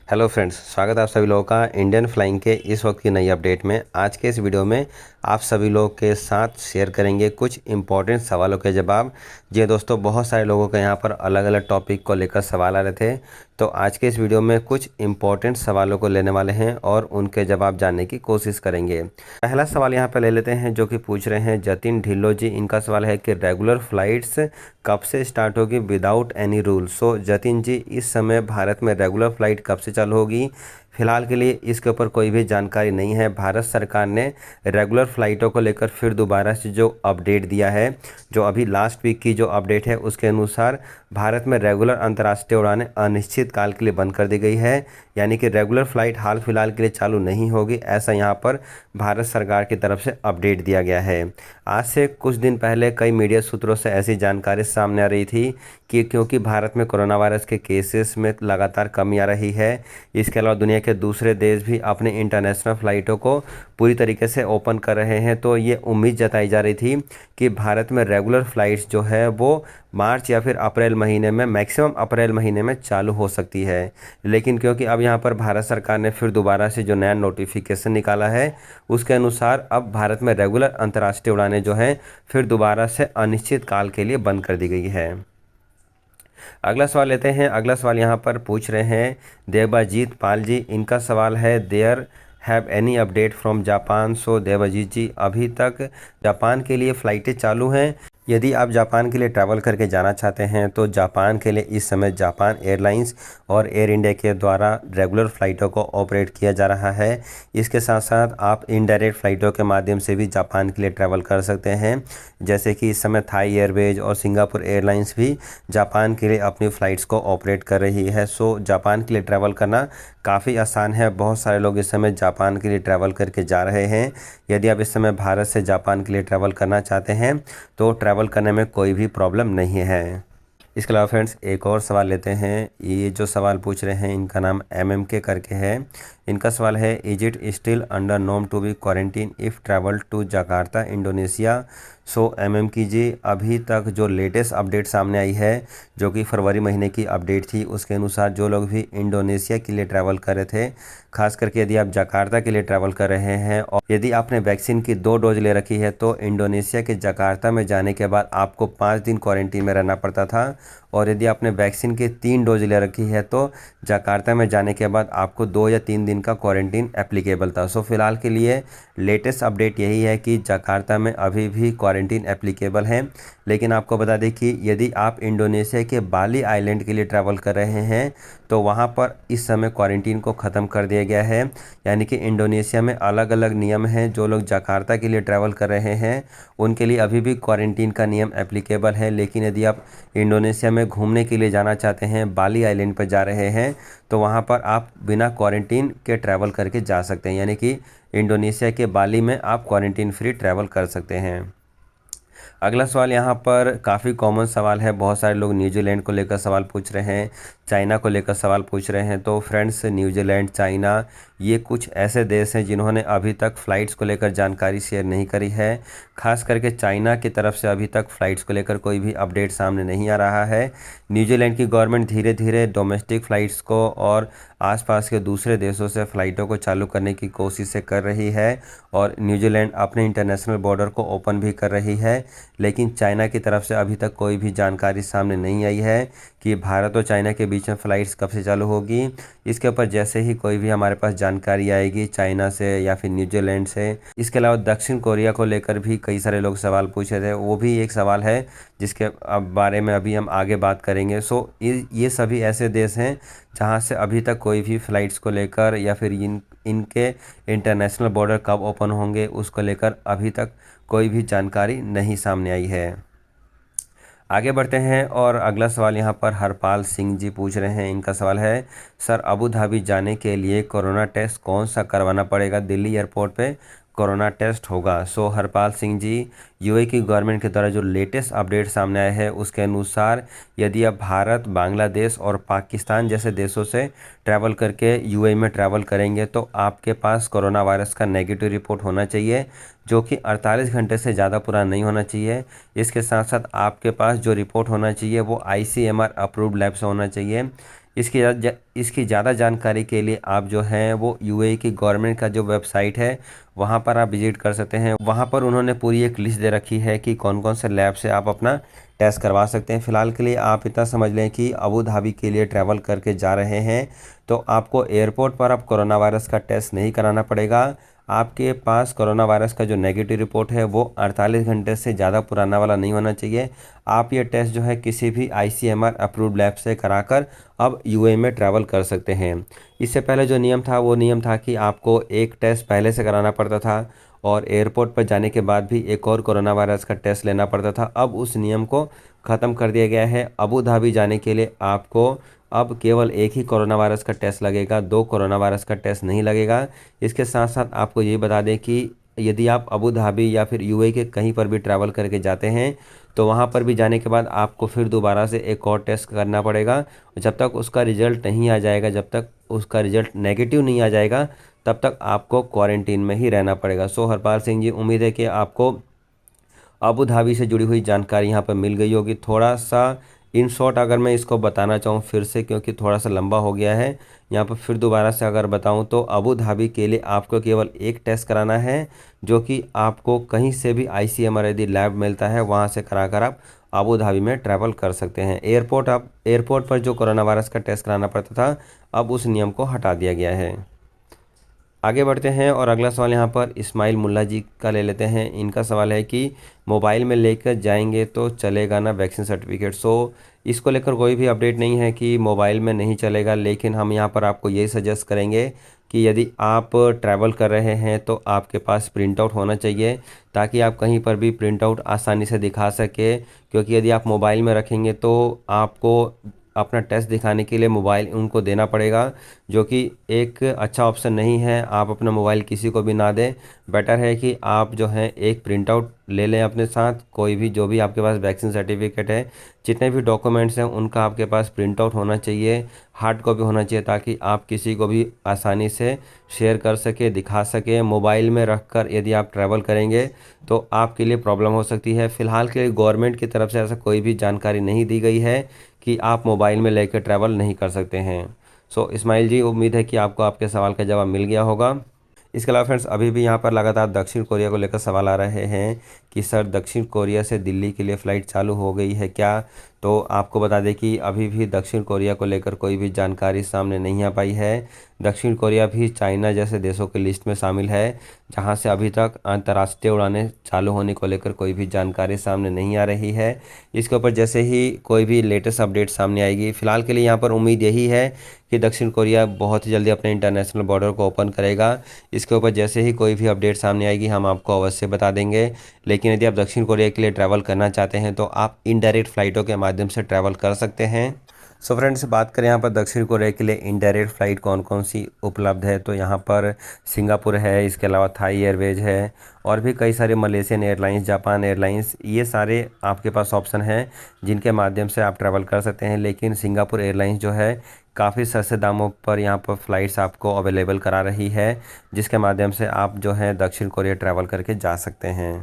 Hello friends, स्वागत है आप सभी लोगों का इंडियन फ्लाइंग के इस वक्त की नई अपडेट में। आज के इस वीडियो में आप सभी लोगों के साथ शेयर करेंगे कुछ इंपॉर्टेंट सवालों के जवाब। जी दोस्तों, बहुत सारे लोगों के यहाँ पर अलग अलग टॉपिक को लेकर सवाल आ रहे थे, तो आज के इस वीडियो में कुछ इंपॉर्टेंट सवालों को लेने वाले हैं और उनके जवाब जानने की कोशिश करेंगे। पहला सवाल यहाँ पर ले लेते हैं, जो कि पूछ रहे हैं जतिन ढिल्लो जी। इनका सवाल है कि रेगुलर फ्लाइट्स कब से स्टार्ट होगी विदाउट एनी रूल। सो जतिन जी, इस समय भारत में रेगुलर फ्लाइट कब से चालू होगी? फिलहाल के लिए इसके ऊपर कोई भी जानकारी नहीं है। भारत सरकार ने रेगुलर फ़्लाइटों को लेकर फिर दोबारा से जो अपडेट दिया है, जो अभी लास्ट वीक की जो अपडेट है, उसके अनुसार भारत में रेगुलर अंतर्राष्ट्रीय उड़ानें अनिश्चित काल के लिए बंद कर दी गई है। यानी कि रेगुलर फ़्लाइट हाल फिलहाल के लिए चालू नहीं होगी, ऐसा यहाँ पर भारत सरकार की तरफ से अपडेट दिया गया है। आज से कुछ दिन पहले कई मीडिया सूत्रों से ऐसी जानकारी सामने आ रही थी कि क्योंकि भारत में कोरोना वायरस के केसेस में लगातार कमी आ रही है, इसके अलावा दुनिया के दूसरे देश भी अपने इंटरनेशनल फ़्लाइटों को पूरी तरीके से ओपन कर रहे हैं, तो ये उम्मीद जताई जा रही थी कि भारत में रेगुलर फ़्लाइट्स जो है वो मार्च या फिर अप्रैल महीने में, मैक्सिमम अप्रैल महीने में चालू हो सकती है। लेकिन क्योंकि अब यहाँ पर भारत सरकार ने फिर दोबारा से जो नया नोटिफिकेशन निकाला है, उसके अनुसार अब भारत में रेगुलर अंतर्राष्ट्रीय उड़ानें जो हैं फिर दोबारा से अनिश्चित काल के लिए बंद कर दी गई है। अगला सवाल लेते हैं। अगला सवाल यहाँ पर पूछ रहे हैं देवाजीत पाल जी। इनका सवाल है there have any update from Japan. So Devajit ji, अभी तक जापान के लिए फ़्लाइटें चालू हैं। यदि आप जापान के लिए ट्रैवल करके जाना चाहते हैं तो जापान के लिए इस समय जापान एयरलाइंस और एयर इंडिया के द्वारा रेगुलर फ़्लाइटों को ऑपरेट किया जा रहा है। इसके साथ साथ आप इनडायरेक्ट फ़्लाइटों के माध्यम से भी जापान के लिए ट्रैवल कर सकते हैं, जैसे कि इस समय थाई एयरवेज और सिंगापुर एयरलाइंस भी जापान के लिए अपनी फ़्लाइट्स को ऑपरेट कर रही है। सो जापान के लिए ट्रैवल करना काफ़ी आसान है। बहुत सारे लोग इस समय जापान के लिए ट्रैवल करके जा रहे हैं। यदि आप इस समय भारत से जापान के लिए ट्रैवल करना चाहते हैं तो ट्रैवल करने में कोई भी प्रॉब्लम नहीं है। इसके अलावा फ्रेंड्स, एक और सवाल लेते हैं। ये जो सवाल पूछ रहे हैं, इनका नाम MMK करके है। इनका सवाल है is it still under norm to be quarantine if travel to Jakarta Indonesia. So MMK ji, अभी तक जो लेटेस्ट अपडेट सामने आई है, जो कि फरवरी महीने की अपडेट थी, उसके अनुसार जो लोग भी इंडोनेशिया के लिए ट्रैवल कर रहे थे, खास करके यदि आप जकार्ता के लिए ट्रैवल कर रहे हैं और यदि आपने वैक्सीन की 2 डोज ले रखी है, तो इंडोनेशिया के जकार्ता में जाने के बाद आपको 5 दिन क्वारंटीन में रहना पड़ता था। और यदि आपने वैक्सीन की 3 डोज ले रखी है तो जकार्ता में जाने के बाद आपको 2 या 3 दिन का क्वारंटीन एप्लीकेबल था। सो फिलहाल के लिए लेटेस्ट अपडेट यही है कि जकार्ता में अभी भी क्वारंटीन एप्लीकेबल है। लेकिन आपको बता दें कि यदि आप इंडोनेशिया के बाली आइलैंड के लिए ट्रैवल कर रहे हैं तो वहाँ पर इस समय क्वारंटीन को ख़त्म कर दिया गया है। यानी कि इंडोनेशिया में अलग अलग नियम हैं। जो लोग जकार्ता के लिए ट्रैवल कर रहे हैं उनके लिए अभी भी क्वारंटीन का नियम एप्लीकेबल है। लेकिन यदि आप इंडोनेशिया में घूमने के लिए जाना चाहते हैं, बाली आइलैंड पर जा रहे हैं, तो वहाँ पर आप बिना क्वारंटीन के ट्रैवल करके जा सकते हैं। यानी कि इंडोनेशिया के बाली में आप क्वारंटीन फ्री ट्रैवल कर सकते हैं। अगला सवाल यहाँ पर काफ़ी कॉमन सवाल है। बहुत सारे लोग न्यूजीलैंड को लेकर सवाल पूछ रहे हैं, चाइना को लेकर सवाल पूछ रहे हैं। तो फ्रेंड्स, न्यूजीलैंड, चाइना, ये कुछ ऐसे देश हैं जिन्होंने अभी तक फ़्लाइट्स को लेकर जानकारी शेयर नहीं करी है। खास करके चाइना की तरफ से अभी तक फ़्लाइट्स को लेकर कोई भी अपडेट सामने नहीं आ रहा है। न्यूजीलैंड की गवर्नमेंट धीरे धीरे डोमेस्टिक फ़्लाइट्स को और आसपास के दूसरे देशों से फ़्लाइटों को चालू करने की कोशिशें कर रही है और न्यूजीलैंड अपने इंटरनेशनल बॉर्डर को ओपन भी कर रही है। लेकिन चाइना की तरफ से अभी तक कोई भी जानकारी सामने नहीं आई है कि भारत और चाइना के बीच में फ़्लाइट्स कब से चालू होगी। इसके ऊपर जैसे ही कोई भी हमारे पास जानकारी आएगी चाइना से या फिर न्यूजीलैंड से। इसके अलावा दक्षिण कोरिया को लेकर भी कई सारे लोग सवाल पूछे थे, वो भी एक सवाल है जिसके बारे में अभी हम आगे बात करेंगे। सो ये सभी ऐसे देश हैं जहाँ से अभी तक कोई भी फ़्लाइट्स को लेकर या फिर इनके इंटरनेशनल बॉर्डर कब ओपन होंगे उसको लेकर अभी तक कोई भी जानकारी नहीं सामने आई है। आगे बढ़ते हैं और अगला सवाल यहाँ पर हरपाल सिंह जी पूछ रहे हैं। इनका सवाल है सर, अबू धाबी जाने के लिए कोरोना टेस्ट कौन सा करवाना पड़ेगा? दिल्ली एयरपोर्ट पे कोरोना टेस्ट होगा। सो हरपाल सिंह जी, यूएई की गवर्नमेंट के द्वारा जो लेटेस्ट अपडेट सामने आया है उसके अनुसार यदि आप भारत, बांग्लादेश और पाकिस्तान जैसे देशों से ट्रैवल करके यूएई में ट्रैवल करेंगे तो आपके पास कोरोना वायरस का नेगेटिव रिपोर्ट होना चाहिए, जो कि 48 घंटे से ज़्यादा पुराना नहीं होना चाहिए। इसके साथ साथ आपके पास जो रिपोर्ट होना चाहिए वो ICMR अप्रूव्ड लैब से होना चाहिए। इसकी ज़्यादा जानकारी के लिए आप जो है वो यूएई की गवर्नमेंट का जो वेबसाइट है वहाँ पर आप विजिट कर सकते हैं। वहाँ पर उन्होंने पूरी एक लिस्ट दे रखी है कि कौन कौन से लैब से आप अपना टेस्ट करवा सकते हैं। फ़िलहाल के लिए आप इतना समझ लें कि अबू धाबी के लिए ट्रैवल करके जा रहे हैं तो आपको एयरपोर्ट पर अब कोरोना वायरस का टेस्ट नहीं कराना पड़ेगा। आपके पास कोरोना वायरस का जो नेगेटिव रिपोर्ट है वो 48 घंटे से ज़्यादा पुराना वाला नहीं होना चाहिए। आप ये टेस्ट जो है किसी भी आईसीएमआर अप्रूव्ड लैब से कराकर अब यूएई में ट्रैवल कर सकते हैं। इससे पहले जो नियम था वो नियम था कि आपको एक टेस्ट पहले से कराना पड़ता था और एयरपोर्ट पर जाने के बाद भी एक और कोरोना वायरस का टेस्ट लेना पड़ता था। अब उस नियम को ख़त्म कर दिया गया है। अबू धाबी जाने के लिए आपको अब केवल एक ही कोरोना वायरस का टेस्ट लगेगा, 2 कोरोना वायरस का टेस्ट नहीं लगेगा। इसके साथ साथ आपको ये बता दें कि यदि आप अबू धाबी या फिर यूएई के कहीं पर भी ट्रैवल करके जाते हैं तो वहाँ पर भी जाने के बाद आपको फिर दोबारा से एक और टेस्ट करना पड़ेगा। जब तक उसका रिज़ल्ट नहीं आ जाएगा, जब तक उसका रिज़ल्ट नेगेटिव नहीं आ जाएगा, तब तक आपको क्वारंटीन में ही रहना पड़ेगा। सो हरपाल सिंह जी, उम्मीद है कि आपको अबू धाबी से जुड़ी हुई जानकारी यहाँ पर मिल गई होगी। थोड़ा सा इन शॉर्ट अगर मैं इसको बताना चाहूँ फिर से, क्योंकि थोड़ा सा लंबा हो गया है, यहाँ पर फिर दोबारा से अगर बताऊँ तो अबू धाबी के लिए आपको केवल एक टेस्ट कराना है जो कि आपको कहीं से भी आईसीएमआर यदि लैब मिलता है वहाँ से कराकर आप अबू धाबी में ट्रैवल कर सकते हैं। एयरपोर्ट पर जो कोरोना वायरस का टेस्ट कराना पड़ता था अब उस नियम को हटा दिया गया है। आगे बढ़ते हैं और अगला सवाल यहाँ पर इस्माइल मुल्ला जी का ले लेते हैं। इनका सवाल है कि मोबाइल में लेकर जाएंगे तो चलेगा ना वैक्सीन सर्टिफिकेट। इसको लेकर कोई भी अपडेट नहीं है कि मोबाइल में नहीं चलेगा, लेकिन हम यहाँ पर आपको यही सजेस्ट करेंगे कि यदि आप ट्रैवल कर रहे हैं तो आपके पास प्रिंट आउट होना चाहिए ताकि आप कहीं पर भी प्रिंट आउट आसानी से दिखा सके। क्योंकि यदि आप मोबाइल में रखेंगे तो आपको अपना टेस्ट दिखाने के लिए मोबाइल उनको देना पड़ेगा, जो कि एक अच्छा ऑप्शन नहीं है। आप अपना मोबाइल किसी को भी ना दें। बेटर है कि आप जो है एक प्रिंट आउट ले लें अपने साथ, कोई भी जो भी आपके पास वैक्सीन सर्टिफिकेट है, जितने भी डॉक्यूमेंट्स हैं उनका आपके पास प्रिंट आउट होना चाहिए, हार्ड कॉपी होना चाहिए, ताकि आप किसी को भी आसानी से शेयर कर सके, दिखा सके। मोबाइल में रख कर यदि आप ट्रैवल करेंगे तो आपके लिए प्रॉब्लम हो सकती है। फ़िलहाल के लिए गवर्नमेंट की तरफ से ऐसा कोई भी जानकारी नहीं दी गई है कि आप मोबाइल में लेकर ट्रैवल नहीं कर सकते हैं। इस्माइल जी, उम्मीद है कि आपको आपके सवाल का जवाब मिल गया होगा। इसके अलावा फ्रेंड्स, अभी भी यहाँ पर लगातार दक्षिण कोरिया को लेकर सवाल आ रहे हैं कि सर दक्षिण कोरिया से दिल्ली के लिए फ़्लाइट चालू हो गई है क्या। तो आपको बता दें कि अभी भी दक्षिण कोरिया को लेकर कोई भी जानकारी सामने नहीं आ पाई है। दक्षिण कोरिया भी चाइना जैसे देशों की लिस्ट में शामिल है जहाँ से अभी तक अंतर्राष्ट्रीय उड़ानें चालू होने को लेकर कोई भी जानकारी सामने नहीं आ रही है। इसके ऊपर जैसे ही कोई भी लेटेस्ट अपडेट सामने आएगी, फ़िलहाल के लिए यहाँ पर उम्मीद यही है कि दक्षिण कोरिया बहुत ही जल्दी अपने इंटरनेशनल बॉर्डर को ओपन करेगा। इसके ऊपर जैसे ही कोई भी अपडेट सामने आएगी हम आपको अवश्य बता देंगे। लेकिन यदि आप दक्षिण कोरिया के लिए ट्रैवल करना चाहते हैं तो आप इनडायरेक्ट फ़्लाइटों के माध्यम से ट्रैवल कर सकते हैं। फ्रेंड्स, बात करें यहाँ पर दक्षिण कोरिया के लिए इनडायरेक्ट फ़्लाइट कौन कौन सी उपलब्ध है, तो यहाँ पर सिंगापुर है, इसके अलावा थाई एयरवेज है और भी कई सारे मलेशियन एयरलाइंस, जापान एयरलाइंस, ये सारे आपके पास ऑप्शन हैं जिनके माध्यम से आप ट्रैवल कर सकते हैं। लेकिन सिंगापुर एयरलाइंस जो है काफ़ी सस्ते दामों पर यहाँ पर फ़्लाइट्स आपको अवेलेबल करा रही है, जिसके माध्यम से आप जो है दक्षिण कोरिया ट्रैवल करके जा सकते हैं।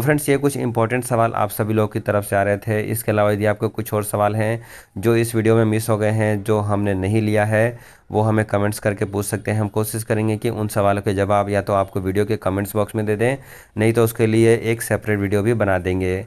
फ्रेंड्स, ये कुछ इंपॉर्टेंट सवाल आप सभी लोगों की तरफ से आ रहे थे। इसके अलावा यदि आपको कुछ और सवाल हैं जो इस वीडियो में मिस हो गए हैं, जो हमने नहीं लिया है, वो हमें कमेंट्स करके पूछ सकते हैं। हम कोशिश करेंगे कि उन सवालों के जवाब या तो आपको वीडियो के कमेंट्स बॉक्स में दे दें, नहीं तो उसके लिए एक सेपरेट वीडियो भी बना देंगे।